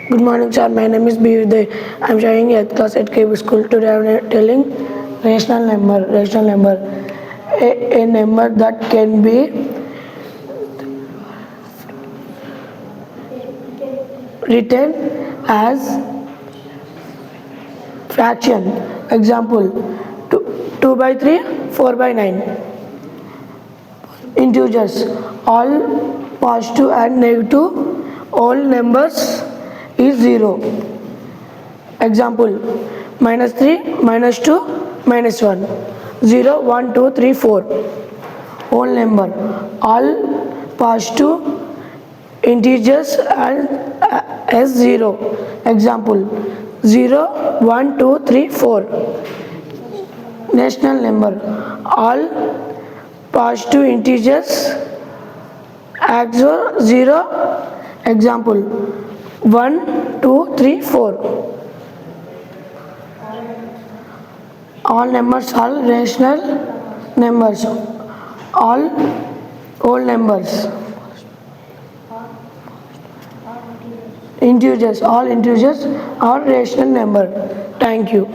Good morning, sir. My name is B. Uday. I am studying 8th class at KB School. Today I am telling rational number. Rational number. A number that can be written as fraction. Example: 2 by 3, 4 by 9. Integers. All positive and negative. All numbers is 0. Example: -3, -2, -1. 0, 1, 2, 3, 4. Whole number. All positive integers and as 0. Example: 0, 1, 2, 3, 4. Natural number. All positive integers as 0. Example: 1, 2, 3, 4. All numbers are rational numbers. All whole numbers. Integers. All integers are rational number. Thank you.